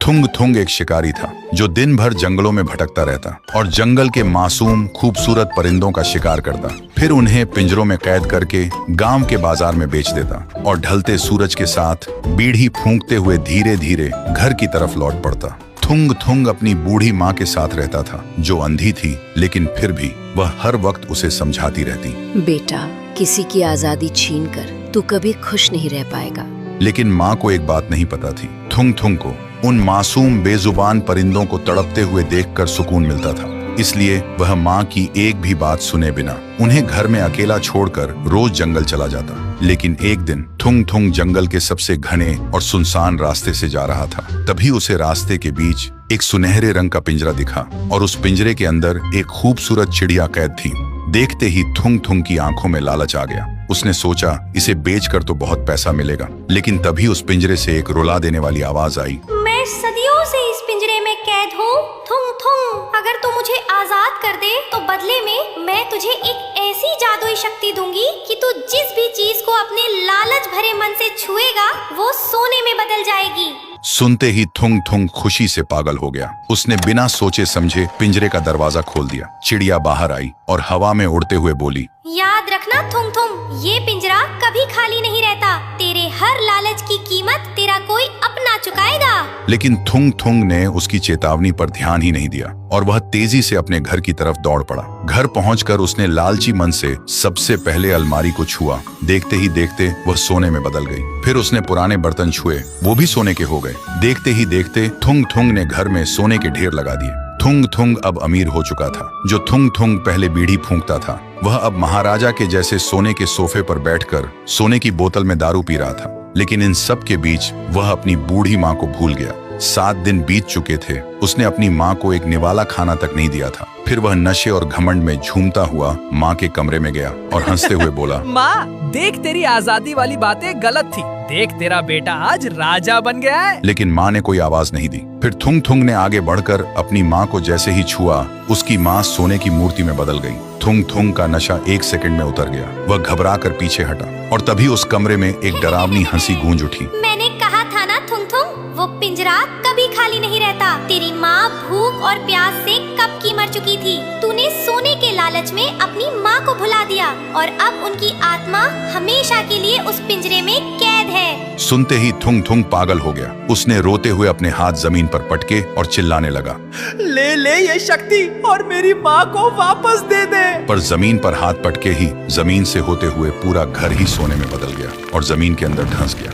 थुंग थुंग एक शिकारी था जो दिन भर जंगलों में भटकता रहता और जंगल के मासूम खूबसूरत परिंदों का शिकार करता, फिर उन्हें पिंजरों में कैद करके गांव के बाजार में बेच देता और ढलते सूरज के साथ बीड़ी फूंकते हुए धीरे धीरे घर की तरफ लौट पड़ता। थुंग थुंग अपनी बूढ़ी माँ के साथ रहता था जो अंधी थी, लेकिन फिर भी वह हर वक्त उसे समझाती रहती, बेटा, किसी की आजादी छीन कर तू कभी खुश नहीं रह पाएगा। लेकिन माँ को एक बात नहीं पता थी, थुंग थुंग को उन मासूम बेजुबान परिंदों को तड़पते हुए देखकर सुकून मिलता था। इसलिए वह माँ की एक भी बात सुने बिना उन्हें घर में अकेला छोड़कर रोज जंगल चला जाता। लेकिन एक दिन थुंग थुंग जंगल के सबसे घने और सुनसान रास्ते से जा रहा था। तभी उसे रास्ते के बीच एक सुनहरे रंग का पिंजरा दिखा और उस पिंजरे के अंदर एक खूबसूरत चिड़िया कैद थी। देखते ही थुंग थुंग की आंखों में लालच आ गया। उसने सोचा इसे बेचकर तो बहुत पैसा मिलेगा, लेकिन तभी उस पिंजरे से एक रुला देने वाली आवाज आई, मैं सदियों से इस पिंजरे में कैद हूँ। थुंग थुंग, अगर तू मुझे आजाद कर दे तो बदले में मैं तुझे एक ऐसी जादुई शक्ति दूंगी कि तू जिस भी चीज को अपने लालच भरे मन से छुएगा वो सोने में बदल जाएगी। सुनते ही थुंग थुंग खुशी से पागल हो गया। उसने बिना सोचे समझे पिंजरे का दरवाजा खोल दिया। चिड़िया बाहर आई और हवा में उड़ते हुए बोली, याद रखना थुंग थुंग, ये पिंजरा कभी खाली नहीं रहता। तेरे हर लालच की कीमत तेरा कोई अपना चुकाएगा। लेकिन थुंग थुंग ने उसकी चेतावनी पर ध्यान ही नहीं दिया और वह तेजी से अपने घर की तरफ दौड़ पड़ा। घर पहुंचकर उसने लालची मन से सबसे पहले अलमारी को छुआ। देखते ही देखते वह सोने में बदल गई। फिर उसने पुराने बर्तन छुए, वो भी सोने के हो गए। देखते ही देखते थुंग थुंग ने घर में सोने के ढेर लगा दिए। थुंग थुंग अब अमीर हो चुका था। जो थुंग थुंग पहले बीड़ी फूंकता था, वह अब महाराजा के जैसे सोने के सोफे पर बैठकर सोने की बोतल में दारू पी रहा था। लेकिन इन सब के बीच वह अपनी बूढ़ी माँ को भूल गया। 7 दिन बीत चुके थे। उसने अपनी माँ को एक निवाला खाना तक नहीं दिया था। फिर वह नशे और घमंड में झूमता हुआ माँ के कमरे में गया और हंसते हुए बोला, माँ, देख तेरी आजादी वाली बातें गलत थी। देख तेरा बेटा आज राजा बन गया है। लेकिन माँ ने कोई आवाज नहीं दी। फिर थुंग थुंग ने आगे बढ़कर अपनी माँ को जैसे ही छुआ, उसकी माँ सोने की मूर्ति में बदल गई। थुंग थुंग का नशा 1 सेकंड में उतर गया। वह घबरा कर पीछे हटा और तभी उस कमरे में एक डरावनी हंसी गूंज उठी। मैंने कहा था ना थुंग थुंग, वो पिंजरा कभी खाली नहीं रहता। तेरी माँ भूख और प्यास से कब की मर चुकी थी। तूने सोने के लालच में अपनी माँ को भुला दिया और अब उनकी आत्मा हमेशा के लिए उस पिंजरे में कैद है। सुनते ही थुंग थुंग पागल हो गया। उसने रोते हुए अपने हाथ जमीन पर पटके और चिल्लाने लगा, ले ले ये शक्ति और मेरी माँ को वापस दे दे। पर जमीन पर हाथ पटके ही जमीन से होते हुए पूरा घर ही सोने में बदल गया और जमीन के अंदर धंस गया।